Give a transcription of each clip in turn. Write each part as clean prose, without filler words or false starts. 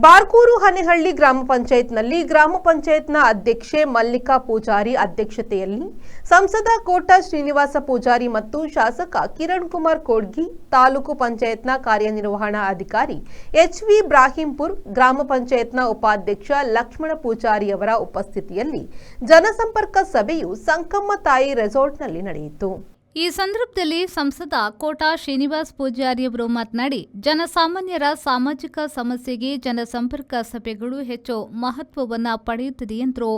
ಬಾರ್ಕೂರು ಹನೆಹಳ್ಳಿ ಗ್ರಾಮ ಪಂಚಾಯತ್ನಲ್ಲಿ ಗ್ರಾಮ ಪಂಚಾಯತ್ನ ಅಧ್ಯಕ್ಷೆ ಮಲ್ಲಿಕಾ ಪೂಜಾರಿ ಅಧ್ಯಕ್ಷತೆಯಲ್ಲಿ ಸಂಸದ ಕೋಟಾ ಶ್ರೀನಿವಾಸ ಪೂಜಾರಿ ಮತ್ತು ಶಾಸಕ ಕಿರಣ್ ಕುಮಾರ್ ಕೋಡ್ಗಿ, ತಾಲೂಕು ಪಂಚಾಯತ್ನ ಕಾರ್ಯನಿರ್ವಹಣಾ ಅಧಿಕಾರಿ ಎಚ್.ವಿ. ಇಬ್ರಾಹಿಂಪುರ್, ಗ್ರಾಮ ಪಂಚಾಯತ್ನ ಉಪಾಧ್ಯಕ್ಷ ಲಕ್ಷ್ಮಣ ಪೂಜಾರಿ ಅವರ ಉಪಸ್ಥಿತಿಯಲ್ಲಿ ಜನಸಂಪರ್ಕ ಸಭೆಯು ಸಂಕಮ್ಮ ತಾಯಿ ರೆಸಾರ್ಟ್ನಲ್ಲಿ ನಡೆಯಿತು. ಈ ಸಂದರ್ಭದಲ್ಲಿ ಸಂಸದ ಕೋಟಾ ಶ್ರೀನಿವಾಸ ಪೂಜಾರಿಯವರು ಮಾತನಾಡಿ, ಜನಸಾಮಾನ್ಯರ ಸಾಮಾಜಿಕ ಸಮಸ್ಯೆಗೆ ಜನಸಂಪರ್ಕ ಸಭೆಗಳು ಹೆಚ್ಚು ಮಹತ್ವವನ್ನು ಪಡೆಯುತ್ತದೆ ಎಂದರು.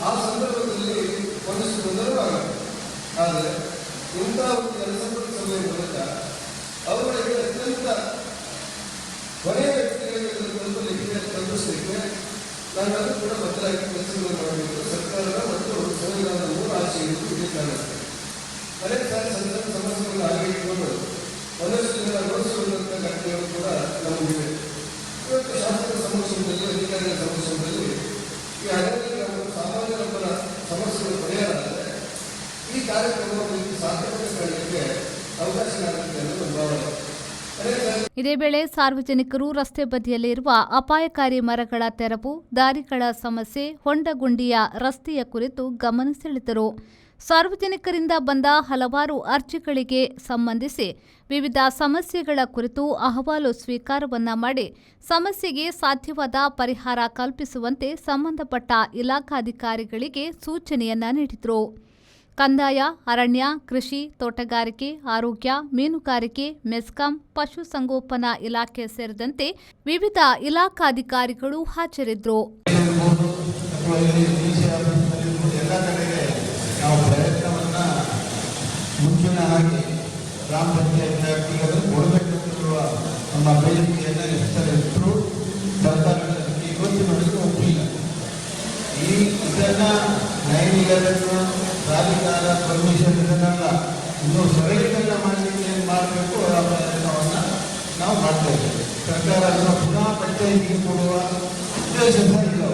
ಆ ಸಂದರ್ಭದಲ್ಲಿ ಒಂದಷ್ಟು ಗೊಂದಲವಾಗುತ್ತೆ. ಆದರೆ ಇಂಥ ಒಂದು ಜನಸಂಪರ್ಕ ಸಭೆಯ ಮೂಲಕ ಅವುಗಳಿಗೆ ಅತ್ಯಂತ ಕೊನೆಯ ವ್ಯಕ್ತಿಗಳಿಗೆ ತಲುಪಿಸಲಿಕ್ಕೆ ನಾವೆಲ್ಲರೂ ಕೂಡ ಬದಲಾಗಿ ಕೆಲಸಗಳು ಮಾಡಬೇಕು. ಸರ್ಕಾರದ ಮತ್ತು ಸಂವಿಧಾನದ ಮೂಲ ಆಶಯಗಳು ಇಲ್ಲಿ ಕಾಣುತ್ತೆ. ಅನೇಕ ಸಾರಿ ಸಮಸ್ಯೆಗಳನ್ನು ಹಾಗೆ ಇಟ್ಕೊಂಡು ಒಂದಷ್ಟು ಜನ ಅನುಭವಿಸುವಂಥ ಘಟನೆಗಳು ಕೂಡ ನಮಗಿವೆ. ಇವತ್ತು ಶಾಸಕರ ಸಮಕ್ಷಮದಲ್ಲಿ, ಅಧಿಕಾರಿಗಳ ಸಮಕ್ಷಮದಲ್ಲಿ ಈ ಸಾಮಾನ್ಯರ ಸಮಸ್ಯೆಗಳು ಪರಿಹಾರವಾದರೆ ಈ ಕಾರ್ಯಕ್ರಮವನ್ನು ಸಾರ್ಥಕತೆ ಕಾಣಲಿಕ್ಕೆ ಅವಕಾಶ ಆಗುತ್ತೆ ಅನ್ನೋದು ಭಾವನೆ. ಇದೇ ವೇಳೆ ಸಾರ್ವಜನಿಕರು ರಸ್ತೆ ಬದಿಯಲ್ಲಿರುವ ಅಪಾಯಕಾರಿ ಮರಗಳ ತೆರವು, ದಾರಿಗಳ ಸಮಸ್ಯೆ, ಹೊಂಡಗುಂಡಿಯ ರಸ್ತೆಯ ಕುರಿತು ಗಮನ ಸೆಳೆದರು. ಸಾರ್ವಜನಿಕರಿಂದ ಬಂದ ಹಲವಾರು ಅರ್ಜಿಗಳಿಗೆ ಸಂಬಂಧಿಸಿ ವಿವಿಧ ಸಮಸ್ಯೆಗಳ ಕುರಿತು ಅಹವಾಲು ಸ್ವೀಕಾರವನ್ನ ಮಾಡಿ ಸಮಸ್ಯೆಗೆ ಸಾಧ್ಯವಾದ ಪರಿಹಾರ ಕಲ್ಪಿಸುವಂತೆ ಸಂಬಂಧಪಟ್ಟ ಇಲಾಖಾಧಿಕಾರಿಗಳಿಗೆ ಸೂಚನೆಯನ್ನ ನೀಡಿದರು. ಕಂದಾಯ, ಅರಣ್ಯ, ಕೃಷಿ, ತೋಟಗಾರಿಕೆ, ಆರೋಗ್ಯ, ಮೀನುಗಾರಿಕೆ, ಮೆಸ್ಕಾಂ, ಪಶುಸಂಗೋಪನಾ ಇಲಾಖೆ ಸೇರಿದಂತೆ ವಿವಿಧ ಇಲಾಖಾಧಿಕಾರಿಗಳು ಹಾಜರಿದ್ದರು. ನಾವು ಪ್ರಯತ್ನವನ್ನ ಮುಂಚಿನ ಹಾಗೆ ಗ್ರಾಮ ಪಂಚಾಯತ್ ವ್ಯಾಪ್ತಿಗಳು ಕೊಡಬೇಕೆಂದಿರುವ ನಮ್ಮ ಬೇಡಿಕೆಯನ್ನು ವಿಸ್ತರಿಸಿದ್ರು. ಸರ್ಕಾರಕ್ಕೆ ಇವತ್ತಿನವರೆಗೂ ಒಪ್ಪಿಲ್ಲ. ಇದನ್ನ 9/11 ಪ್ರಾಧಿಕಾರ ಪರ್ಮಿಷನ್ ಇದನ್ನೆಲ್ಲ ಇನ್ನೂ ಸರಳೀಕರಣ ಮಾಡಲಿಕ್ಕೆ ಏನು ಮಾಡಬೇಕು ಆ ಪ್ರಯತ್ನವನ್ನು ನಾವು ಮಾಡ್ತಾ ಇದ್ದೇವೆ. ಸರ್ಕಾರ ಅದನ್ನು ಪುನಃ ಪಂಚಾಯತಿಗೆ ಕೊಡುವ ಉದ್ದೇಶ ಇಲ್ಲ.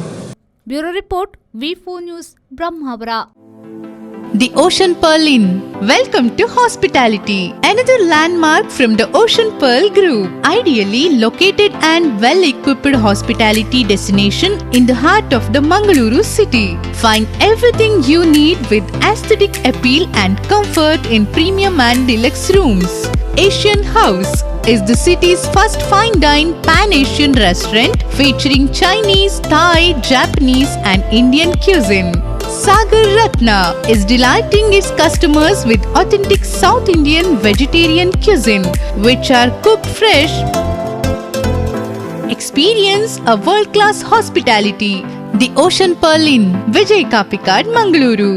ಬ್ಯೂರೋ ರಿಪೋರ್ಟ್, ವಿ4 news, Brahmavar. The Ocean Pearl Inn. Welcome to hospitality. Another landmark from the Ocean Pearl Group. Ideally located and well-equipped hospitality destination in the heart of the Mangaluru city. Find everything you need with aesthetic appeal and comfort in premium and deluxe rooms. Asian House is the city's first fine dine pan-Asian restaurant featuring Chinese, Thai, Japanese and Indian cuisine. Sagar Ratna is delighting its customers with authentic South Indian vegetarian cuisine, which are cooked fresh. Experience a world-class hospitality. The Ocean Pearl Inn, Vijay Kapikad, Mangaluru.